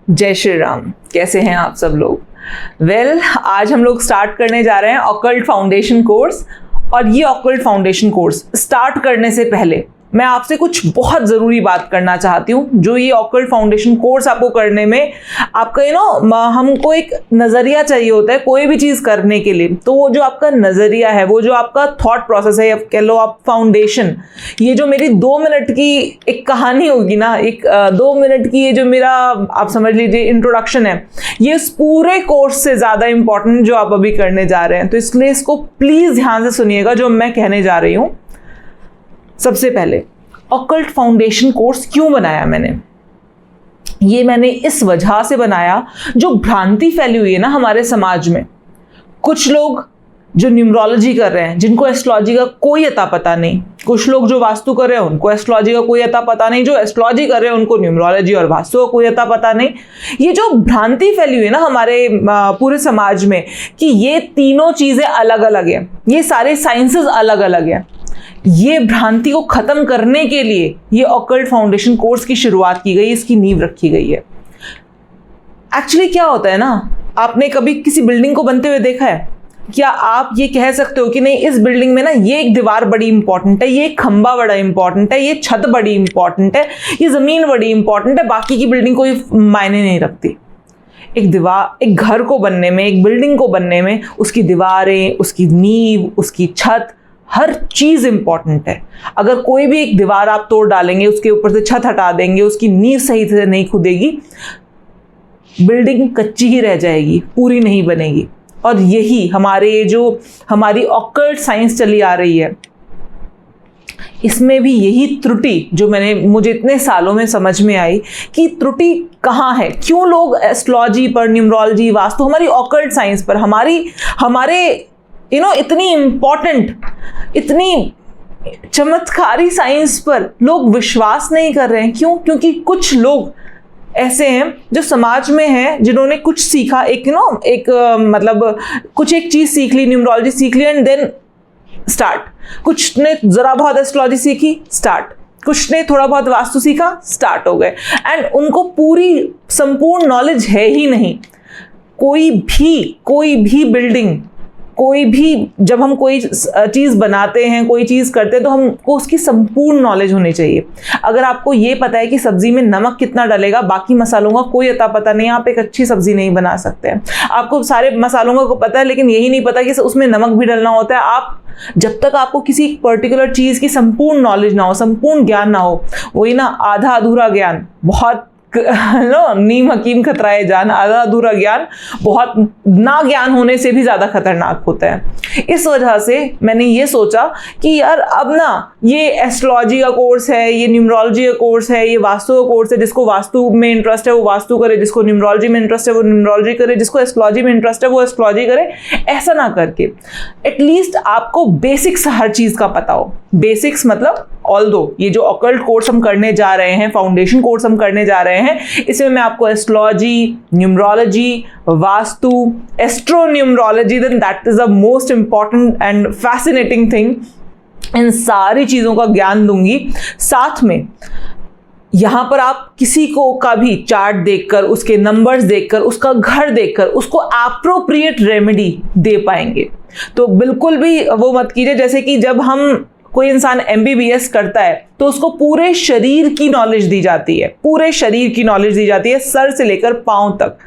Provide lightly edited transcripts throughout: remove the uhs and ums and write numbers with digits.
जय श्री राम। कैसे हैं आप सब लोग? आज हम लोग स्टार्ट करने जा रहे हैं ऑकल्ट फाउंडेशन कोर्स। और ये ऑकल्ट फाउंडेशन कोर्स स्टार्ट करने से पहले मैं आपसे कुछ बहुत ज़रूरी बात करना चाहती हूँ। जो ये ऑकल्ट फाउंडेशन कोर्स आपको करने में आपका हमको एक नज़रिया चाहिए होता है कोई भी चीज़ करने के लिए। तो वो जो आपका नज़रिया है, वो जो आपका थॉट प्रोसेस है, या कह लो आप फाउंडेशन, ये जो मेरी 2 मिनट की एक कहानी होगी ना, एक 2 मिनट की ये जो मेरा आप समझ लीजिए इंट्रोडक्शन है, ये इस पूरे कोर्स से ज़्यादा इंपॉर्टेंट जो आप अभी करने जा रहे हैं। तो इसलिए इसको प्लीज़ ध्यान से सुनिएगा जो मैं कहने जा रही हूँ। सबसे पहले ऑकल्ट फाउंडेशन कोर्स क्यों बनाया मैंने? ये मैंने इस वजह से बनाया, जो भ्रांति फैली हुई है ना हमारे समाज में। कुछ लोग जो न्यूमरोलॉजी कर रहे हैं, जिनको एस्ट्रोलॉजी का कोई अता पता नहीं। कुछ लोग जो वास्तु कर रहे हैं, उनको एस्ट्रोलॉजी का कोई अता पता नहीं। जो एस्ट्रोलॉजी कर रहे हैं, उनको न्यूमरोलॉजी और वास्तु का कोई अता पता नहीं। ये जो भ्रांति फैली हुई है ना हमारे पूरे समाज में कि ये तीनों चीज़ें अलग अलग हैं, ये सारे साइंसेस अलग अलग हैं, ये भ्रांति को खत्म करने के लिए ये ऑकल्ट फाउंडेशन कोर्स की शुरुआत की गई, इसकी नींव रखी गई है। एक्चुअली क्या होता है ना, आपने कभी किसी बिल्डिंग को बनते हुए देखा है? क्या आप ये कह सकते हो कि नहीं, इस बिल्डिंग में ना ये एक दीवार बड़ी इंपॉर्टेंट है, ये एक खंबा बड़ा इंपॉर्टेंट है, ये छत बड़ी इंपॉर्टेंट है, ये जमीन बड़ी इंपॉर्टेंट है, बाकी की बिल्डिंग कोई मायने नहीं रखती? एक दीवार, एक घर को बनने में, एक बिल्डिंग को बनने में उसकी दीवारें, उसकी नींव, उसकी छत, हर चीज़ इंपॉर्टेंट है। अगर कोई भी एक दीवार आप तोड़ डालेंगे, उसके ऊपर से छत हटा देंगे, उसकी नींव सही से नहीं खुदेगी, बिल्डिंग कच्ची ही रह जाएगी, पूरी नहीं बनेगी। और यही हमारी ऑकल्ट साइंस चली आ रही है, इसमें भी यही त्रुटि जो मुझे इतने सालों में समझ में आई कि त्रुटि कहाँ है, क्यों लोग एस्ट्रोलॉजी पर, न्यूमरोलॉजी, वास्तु, हमारी ऑकल्ट साइंस पर, हमारे इतनी इंपॉर्टेंट, इतनी चमत्कारी साइंस पर लोग विश्वास नहीं कर रहे हैं। क्यों? क्योंकि कुछ लोग ऐसे हैं जो समाज में हैं, जिन्होंने कुछ सीखा, कुछ एक चीज़ सीख ली, न्यूमरोलॉजी सीख ली, एंड देन स्टार्ट। कुछ ने ज़रा बहुत एस्ट्रोलॉजी सीखी, स्टार्ट। कुछ ने थोड़ा बहुत वास्तु सीखा, स्टार्ट हो गए, एंड उनको पूरी संपूर्ण नॉलेज है ही नहीं। कोई भी बिल्डिंग, कोई भी, जब हम कोई चीज़ बनाते हैं, कोई चीज़ करते हैं, तो हमको उसकी संपूर्ण नॉलेज होनी चाहिए। अगर आपको ये पता है कि सब्जी में नमक कितना डलेगा, बाकी मसालों का कोई अता पता नहीं, आप एक अच्छी सब्जी नहीं बना सकते हैं। आपको सारे मसालों का पता है, लेकिन यही नहीं पता कि उसमें नमक भी डलना होता है। आप जब तक आपको किसी पर्टिकुलर चीज़ की संपूर्ण नॉलेज ना हो, संपूर्ण ज्ञान ना हो, वही ना आधा अधूरा ज्ञान, बहुत नीम हकीम खतराए जान, आधा अधूरा ज्ञान बहुत ना ज्ञान होने से भी ज़्यादा खतरनाक होता है। इस वजह से मैंने ये सोचा कि यार अब ना ये एस्ट्रोलॉजी का कोर्स है, ये न्यूमरोलॉजी का कोर्स है, ये वास्तु का कोर्स है। जिसको वास्तु में इंटरेस्ट है वो वास्तु करे, जिसको न्यूमरोलॉजी में इंटरेस्ट है वो न्यूमरोलॉजी करे, जिसको एस्ट्रोलॉजी में इंटरेस्ट है वो एस्ट्रोलॉजी करे। ऐसा ना करके एटलीस्ट आपको बेसिक्स हर चीज़ का पता हो। बेसिक्स मतलब, ऑल्दो ये जो ऑकल्ट कोर्स हम करने जा रहे हैं, फाउंडेशन कोर्स हम करने जा रहे हैं, इसमें मैं आपको astrology, numerology, vastu, astronumerology, then that is the most important and fascinating thing, इन सारी चीज़ों का ज्ञान दूंगी। साथ में यहाँ पर आप किसी को का भी चार्ट देखकर, उसके नंबर्स देखकर, उसका घर देखकर उसको एप्रोप्रिएट रेमेडी दे पाएंगे। तो बिल्कुल भी वो मत कीजिए जैसे कि जब हम कोई इंसान MBBS करता है तो उसको पूरे शरीर की नॉलेज दी जाती है, पूरे शरीर की नॉलेज दी जाती है, सर से लेकर पांव तक।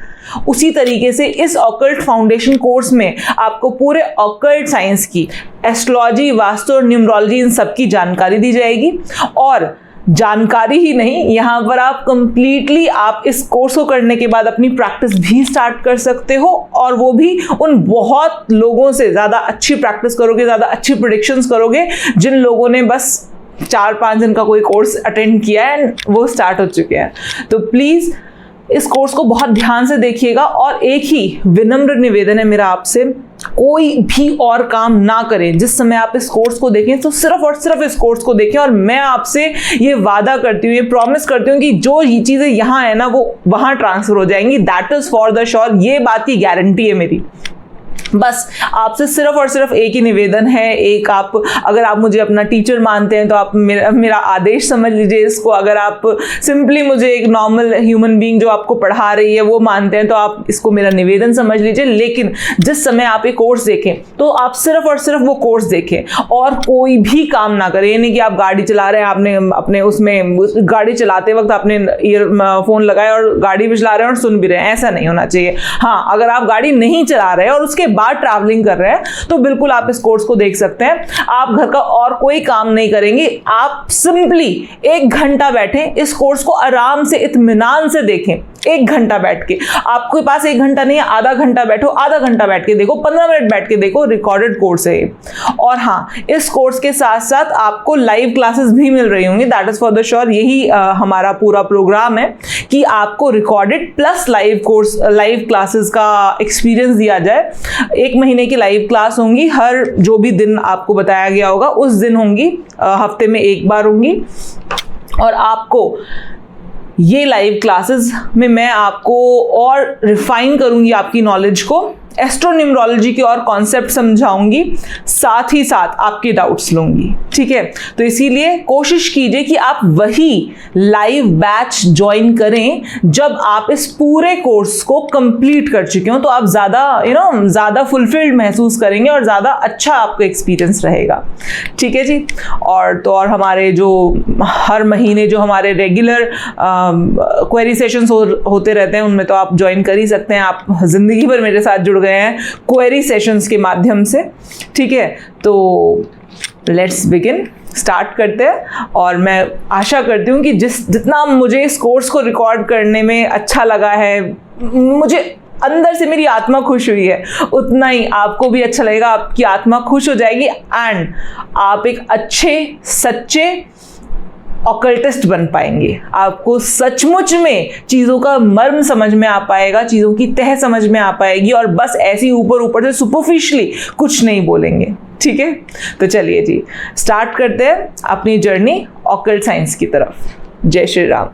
उसी तरीके से इस ऑकल्ट फाउंडेशन कोर्स में आपको पूरे ऑकल्ट साइंस की, एस्ट्रोलॉजी, वास्तु और न्यूमरोलॉजी, इन सब की जानकारी दी जाएगी। और जानकारी ही नहीं, यहाँ पर आप कंप्लीटली आप इस कोर्स को करने के बाद अपनी प्रैक्टिस भी स्टार्ट कर सकते हो, और वो भी उन बहुत लोगों से ज़्यादा अच्छी प्रैक्टिस करोगे, ज़्यादा अच्छी प्रेडिक्शंस करोगे, जिन लोगों ने बस 4-5 दिन का कोई कोर्स अटेंड किया है एंड वो स्टार्ट हो चुके हैं। तो प्लीज़ इस कोर्स को बहुत ध्यान से देखिएगा। और एक ही विनम्र निवेदन है मेरा आपसे, कोई भी और काम ना करें जिस समय आप इस कोर्स को देखें, तो सिर्फ और सिर्फ इस कोर्स को देखें। और मैं आपसे ये वादा करती हूँ, ये प्रॉमिस करती हूँ कि जो ये चीज़ें यहाँ है ना वो वहाँ ट्रांसफर हो जाएंगी। That is for the sure, ये बात की गारंटी है मेरी। बस आपसे सिर्फ और सिर्फ एक ही निवेदन है, एक आप अगर आप मुझे अपना टीचर मानते हैं तो आप मेरा आदेश समझ लीजिए इसको, अगर आप सिंपली मुझे एक नॉर्मल ह्यूमन बीइंग जो आपको पढ़ा रही है वो मानते हैं तो आप इसको मेरा निवेदन समझ लीजिए। लेकिन जिस समय आप एक कोर्स देखें तो आप सिर्फ और सिर्फ वो कोर्स देखें और कोई भी काम ना करें। यानी कि आप गाड़ी चला रहे हैं, आपने अपने उसमें गाड़ी चलाते वक्त आपने ईयरफोन लगाया और गाड़ी भी चला रहे हैं और सुन भी रहे हैं, ऐसा नहीं होना चाहिए। हाँ, अगर आप गाड़ी नहीं चला रहे हैं और उसके बाद ट्रैवलिंग कर रहे हैं तो बिल्कुल आप इस कोर्स को देख सकते हैं। आप घर का और कोई काम नहीं करेंगे, आप सिंपली 1 घंटा बैठें, इस कोर्स को आराम से इत्मीनान से देखें। 1 घंटा बैठ के, आपके पास 1 घंटा नहीं है, आधा घंटा बैठो, आधा घंटा बैठ के देखो, 15 मिनट बैठ के देखो, रिकॉर्डेड कोर्स है ये। और हाँ, इस कोर्स के साथ साथ आपको लाइव क्लासेस भी मिल रही होंगी, that is for the sure. यही हमारा पूरा प्रोग्राम है कि आपको रिकॉर्डेड प्लस लाइव क्लासेस का एक्सपीरियंस दिया जाए। 1 महीने की लाइव क्लास होंगी, हर जो भी दिन आपको बताया गया होगा उस दिन होंगी, हफ्ते में 1 बार होंगी। और आपको ये लाइव क्लासेस में मैं आपको और रिफाइन करूंगी आपकी नॉलेज को, एस्ट्रोन्यूमरोलॉजी के और कॉन्सेप्ट समझाऊंगी, साथ ही साथ आपके डाउट्स लूंगी, ठीक है। तो इसीलिए कोशिश कीजिए कि आप वही लाइव बैच ज्वाइन करें जब आप इस पूरे कोर्स को कंप्लीट कर चुके हो, तो आप ज़्यादा फुलफिल्ड महसूस करेंगे और ज़्यादा अच्छा आपका एक्सपीरियंस रहेगा, ठीक है जी। और हमारे जो हर महीने जो हमारे रेगुलर क्वेरी सेशंस होते रहते हैं उनमें तो आप ज्वाइन कर ही सकते हैं। आप ज़िंदगी भर मेरे साथ जुड़ गए हैं क्वेरी सेशंस के माध्यम से, ठीक है। तो लेट्स बिगिन, स्टार्ट करते हैं। और मैं आशा करती हूँ कि जितना मुझे इस कोर्स को रिकॉर्ड करने में अच्छा लगा है, मुझे अंदर से मेरी आत्मा खुश हुई है, उतना ही आपको भी अच्छा लगेगा, आपकी आत्मा खुश हो जाएगी एंड आप एक अच्छे सच्चे ऑकल्टिस्ट बन पाएंगे। आपको सचमुच में चीज़ों का मर्म समझ में आ पाएगा, चीज़ों की तह समझ में आ पाएगी और बस ऐसी ऊपर से सुपरफिशियली कुछ नहीं बोलेंगे, ठीक है। तो चलिए जी, स्टार्ट करते हैं अपनी जर्नी ऑकल्ट साइंस की तरफ। जय श्री राम।